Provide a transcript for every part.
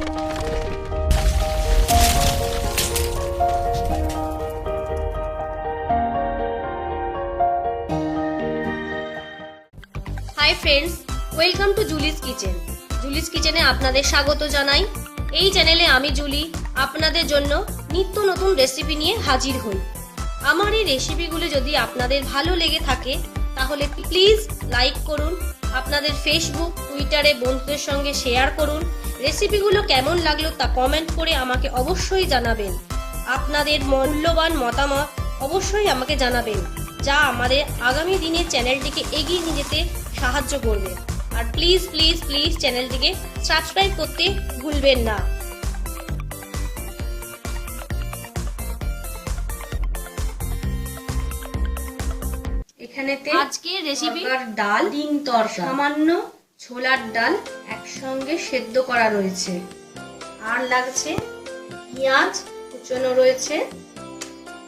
High friends, welcome to Julie's kitchen. Julie's কিচেনে আপনাদের স্বাগত জানাই। এই চ্যানেলে আমি জুলি আপনাদের জন্য নিত্য নতুন রেসিপি নিয়ে হাজির হই। আমার এই রেসিপিগুলো যদি আপনাদের ভালো লেগে থাকে তাহলে প্লিজ লাইক করুন, আপনাদের ফেসবুক টুইটারে বন্ধুদের সঙ্গে শেয়ার করুন। রেসিপিগুলো কেমন লাগলো তা কমেন্ট করে আমাকে অবশ্যই জানাবেন। আপনাদের মূল্যবান মতামত অবশ্যই আমাকে জানাবেন, যা আমাদের আগামী দিনে চ্যানেলটিকে এগিয়ে নিয়ে যেতে সাহায্য করবে। আর প্লিজ প্লিজ প্লিজ চ্যানেলটিকে সাবস্ক্রাইব করতে ভুলবেন না। এখানেতে আজকে রেসিপি ডাল, ডিম তরকা, সামান্য ছোলার ডাল একসঙ্গে সেদ্ধ করা রয়েছে। আর লাগছে পেঁয়াজ কুচনো রয়েছে,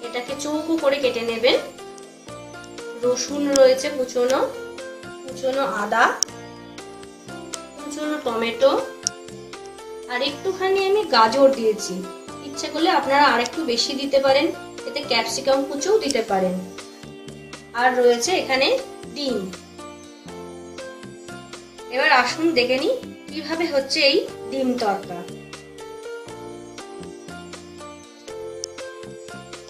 এটাকে চৌকো করে কেটে নেবেন। রসুন রয়েছে কুচনো, কুচনো আদা, কুচনো টমেটো, আর একটুখানি আমি গাজর দিয়েছি। ইচ্ছে করলে আপনারা আরেকটু বেশি দিতে পারেন, এতে ক্যাপসিকাম কুচোও দিতে পারেন। আর রয়েছে এখানে ডিম। এবার আসুন দেখে নিই কিভাবে হচ্ছে এই ডিম তরকা।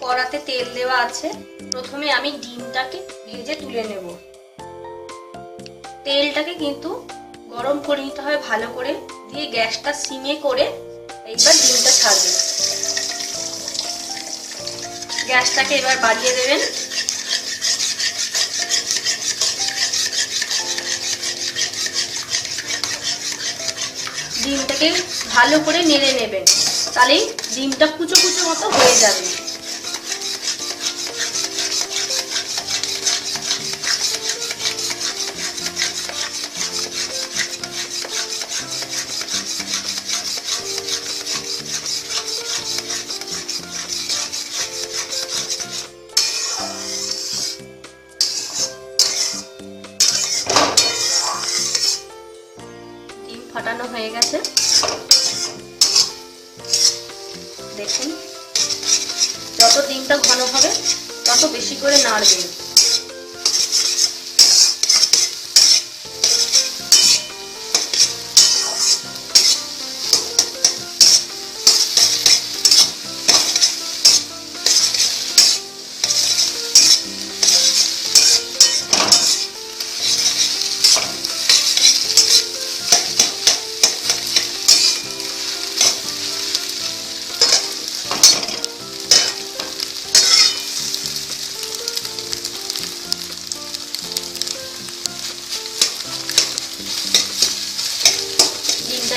কড়াতে তেল দেওয়া আছে। প্রথমে আমি ডিমটাকে ভেজে তুলে নেব। তেলটাকে কিন্তু গরম করে নিতে হবে ভালো করে, দিয়ে গ্যাসটা সিমে করে এইবার ডিমটা ছাড়বে। গ্যাসটাকে এবার বাড়িয়ে দেবেন। ডিমটাকে ভালো করে নেড়ে নেবেন, তাহলেই ডিমটা কুচো কুচো মতো হয়ে যাবে। ফাটানো হয়ে গেছে, দেখুন। যত ডিমটা ঘন হবে তত বেশি করে নাড়বেন।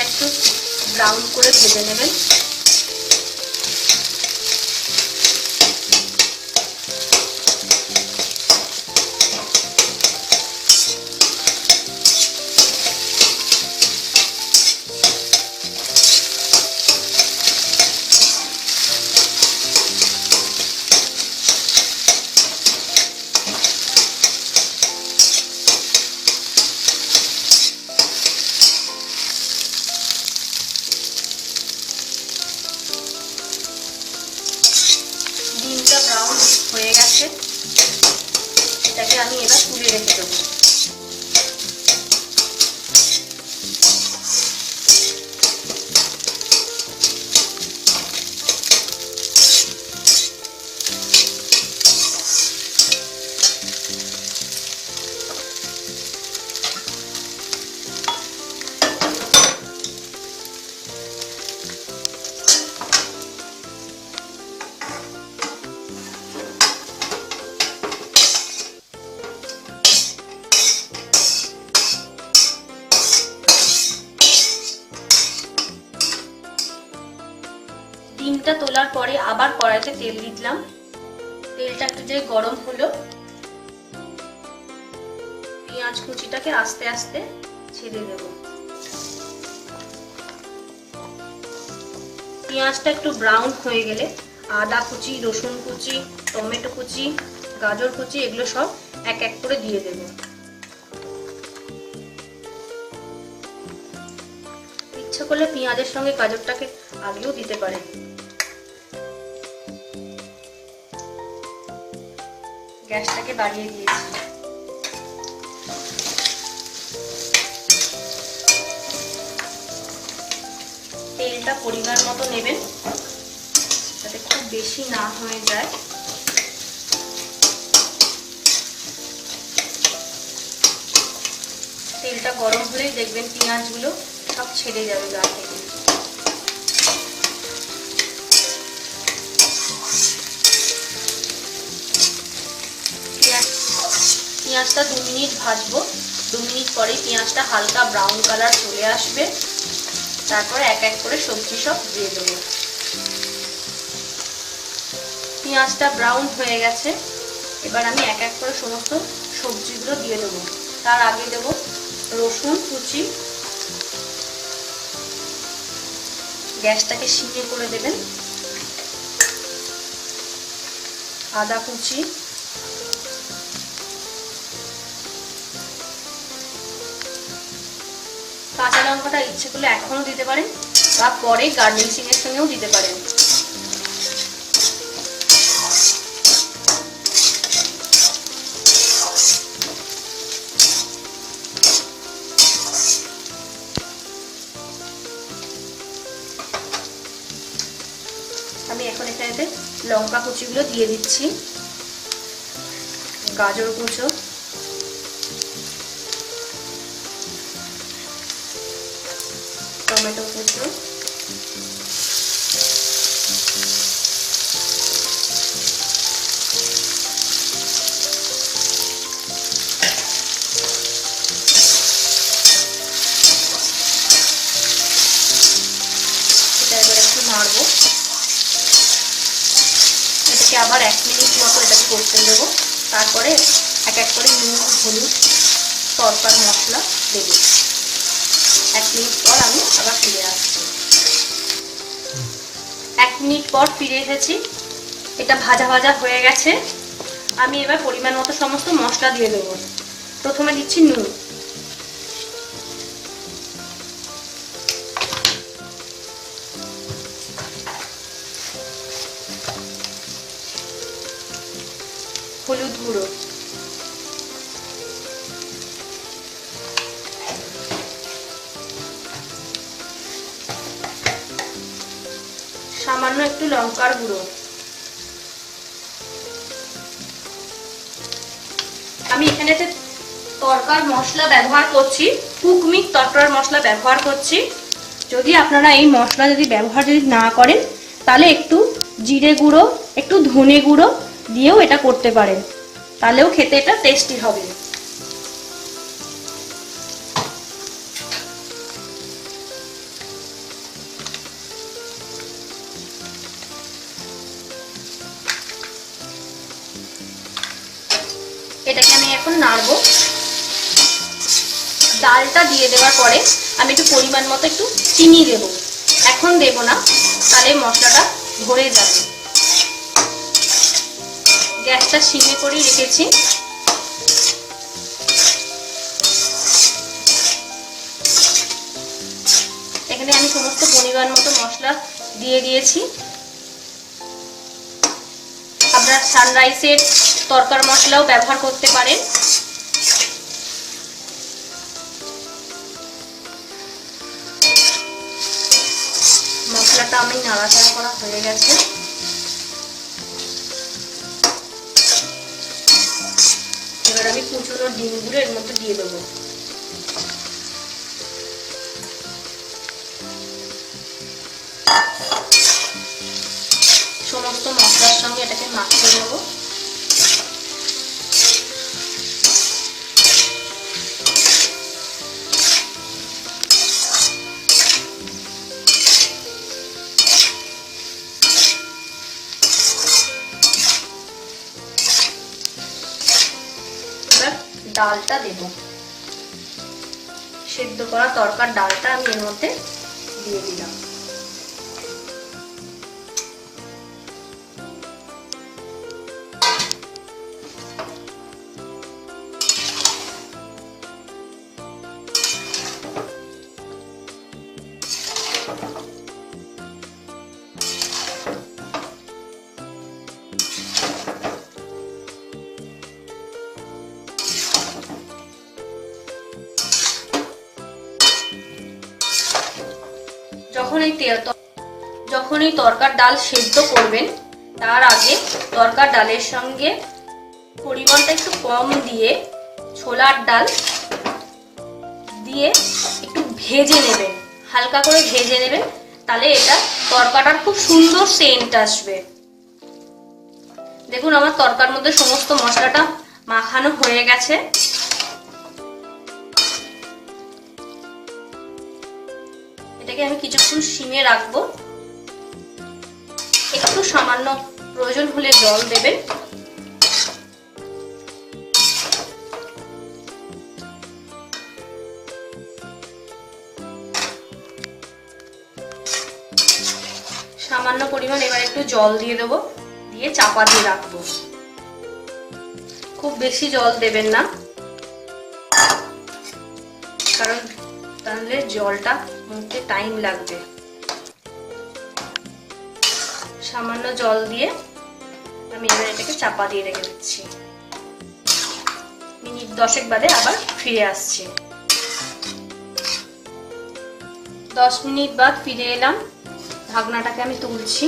একটু ব্রাউন করে ভেজে নেবেন। ডিমটা ব্রাউন হয়ে গেছে, এটাকে আমি এবার তুলে রেখে দেবো। ডিমটা তোলার পরে আবার কড়াইতে তেল দিলাম। তেলটা একটু যে গরম হলো, পেঁয়াজ কুচিটাকে আস্তে আস্তে ছেড়ে দেব। পেঁয়াজটা একটু ব্রাউন হয়ে গেলে আদা কুচি, রসুন কুচি, টমেটো কুচি, গাজর কুচি এগুলো সব এক এক করে দিয়ে দেব। ইচ্ছে করলে পেঁয়াজের সঙ্গে গাজরটাকে আগেও দিতে পারেন। গ্যাসটাকে বাড়িয়ে দিয়েছি। তেলটা পরিমাণ মতো নেবেন, যাতে খুব বেশি না হয়ে যায়। তেলটা গরম হলেই দেখবেন পেঁয়াজগুলো সব ছেড়ে যাবে গা থেকে। পেঁয়াজটা 2 মিনিট ভাজবো। 2 মিনিট পরে পেঁয়াজটা হালকা ব্রাউন কালার চলে আসবে। তারপরে এক এক করে সবজি সব দিয়ে দেবো। পেঁয়াজটা ব্রাউন হয়ে গেছে, এবার আমি এক এক করে সমস্ত সবজিগুলো দিয়ে দেবো। তার আগে দেব রসুন কুচি। গ্যাসটাকে সিমে করে দেবেন। আদা কুচি, কাঁচা লঙ্কাটা ইচ্ছে করলে এখনো দিতে পারেন বা পরে গার্নিশিং এর সঙ্গেও দিতে পারেন। আমি এখন এখানে লঙ্কা কুচিগুলো দিয়ে দিচ্ছি, গাজর কুচো, টমেটো কুচো, এটা এবার একটু নাড়বো। এটাকে আবার 1 মিনিট মতো এটাকে করতে দেবো। তারপরে এক এক করে নুন, হলুদ, তরকার মশলা দেবো। 1 মিনিট পর আমি আবার ফিরে আসছি। 1 মিনিট পর ফিরে এসেছি। এটা ভাজা ভাজা হয়ে গেছে। আমি এবার পরিমাণ মতো সমস্ত মশলা দিয়ে দেবো। প্রথমে দিচ্ছি নুন, হলুদ গুঁড়ো, সামান্য একটু লঙ্কার গুঁড়ো। আমি এখানে তরকার মশলা ব্যবহার করছি, কুকমিক তরকার মশলা ব্যবহার করছি। যদি আপনারা এই মশলা ব্যবহার না করেন, তাহলে একটু জিরে গুঁড়ো, একটু ধনে গুঁড়ো দিয়েও এটা করতে পারেন, তাহলেও খেতে এটা টেস্টি হবে। এটাকে আমি এখন নাড়বো। ডালটা দিয়ে দেওয়ার পরে আমি একটু পরিমাণ মতো একটু চিনি দেবো। এখন দেব না, তাহলে মশলাটা ভরে যাবে। গ্যাসটা সিমে করে রেখেছি। এখানে আমি সমস্ত পরিমাণ মতো মশলা দিয়ে দিয়েছি। আপনারা সানরাইসের তরকার মশলাও ব্যবহার করতে পারেন। মশলাটা আমি নাড়াচাড়া করা হয়ে গেছে। এবার আমি কুচনো ডিমগুলো এর মধ্যে দিয়ে দেবো। সমস্ত মশলার সঙ্গে এটাকে মাখিয়ে নেবো। ডালটা দেব, সেদ্ধ করা তরকার ডালটা আমি এর মধ্যে দিয়ে দিলাম। যখন এই তরকার ডাল সেদ্ধ করবেন তার আগে তরকার ডালের সঙ্গে পরিমাণটা একটু কম দিয়ে ছোলার ডাল দিয়ে একটু ভেজে নেবেন, হালকা করে ভেজে নেবেন, তাহলে এটা তরকাটার খুব সুন্দর সেন্ট আসবে। দেখুন আমার তরকার মধ্যে সমস্ত মশলাটা মাখানো হয়ে গেছে। এটাকে আমি কিছুক্ষণ সিমে রাখবো। একটু সামান্য প্রয়োজন হলে জল দেবেন। সামান্য পরিমাণ এবার একটু জল দিয়ে দেবো, দিয়ে চাপা দিয়ে রাখবো। খুব বেশি জল দেবেন না, কারণ তাহলে জলটা মধ্যে টাইম লাগবে। সামান্য জল দিয়ে আমি এবার এটাকে চাপা দিয়ে রেখে দিচ্ছি। মিনিট 10 বাদে আবার ফিরে আসছি। 10 মিনিট বাদ ফিরে এলাম। ঢাকনাটাকে আমি তুলছি।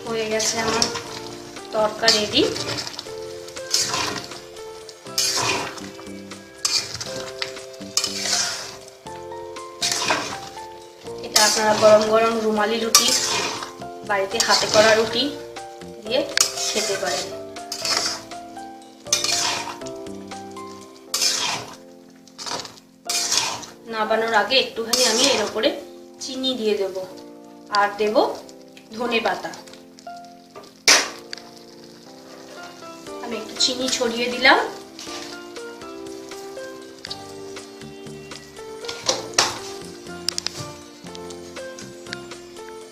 হয়ে গেছে আমার তরকা রেডি। এটা আপনারা গরম গরম রুমালি রুটি, বাড়িতে হাতে করা রুটি দিয়ে খেতে পারেন। নামানোর আগে একটুখানি আমি এর উপরে চিনি দিয়ে দেব, আর দেব ধনেপাতা। আমি একটু চিনি ছড়িয়ে দিলাম।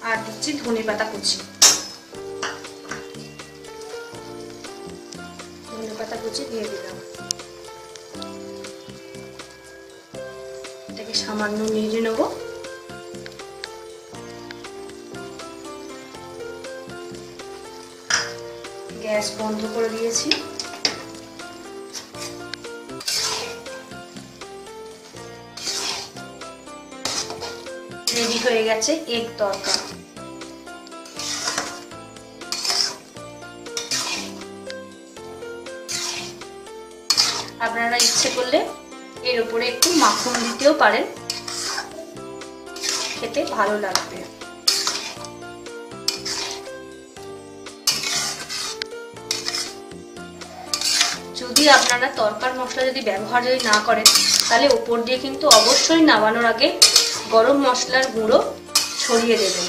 আর দিচ্ছি ধনেপাতা কুচি। ধনেপাতা কুচি দিয়ে দিলাম। এটাকে সামান্য নেড়ে নেব। গ্যাস বন্ধ করে দিয়েছি। রেডি হয়ে গেছে এগ তরকা। আপনারা ইচ্ছে করলে এর উপরে একটু মাখন দিতেও পারেন, খেতে ভালো লাগবে। যদি আপনারা তরকার মশলা ব্যবহার না করেন, তাহলে উপর দিয়ে কিন্তু অবশ্যই নামানোর আগে গরম মশলার গুঁড়ো ছড়িয়ে দেবেন।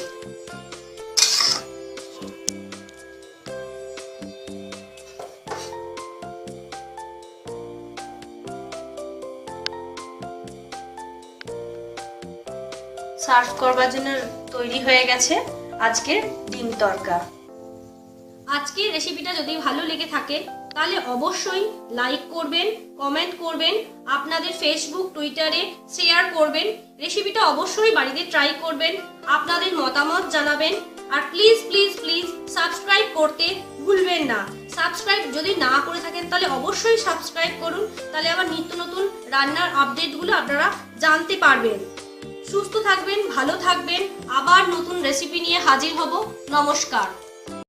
সার্ভ করবার জন্য তৈরি হয়ে গেছে আজকের ডিম তরকা। আজকের রেসিপিটা যদি ভালো লেগে থাকে তাহলে অবশ্যই লাইক করবেন, কমেন্ট করবেন, আপনাদের ফেসবুক টুইটারে শেয়ার করবেন। রেসিপিটা অবশ্যই বাড়িতে ট্রাই করবেন, আপনাদের মতামত জানাবেন। আর প্লিজ প্লিজ প্লিজ সাবস্ক্রাইব করতে ভুলবেন না। সাবস্ক্রাইব যদি না করে থাকেন তাহলে অবশ্যই সাবস্ক্রাইব করুন, তাহলে আবার নিত্য নতুন রান্নার আপডেটগুলো আপনারা জানতে পারবেন। সুস্থ থাকবেন, ভালো থাকবেন, আবার নতুন রেসিপি নিয়ে হাজির হব। নমস্কার।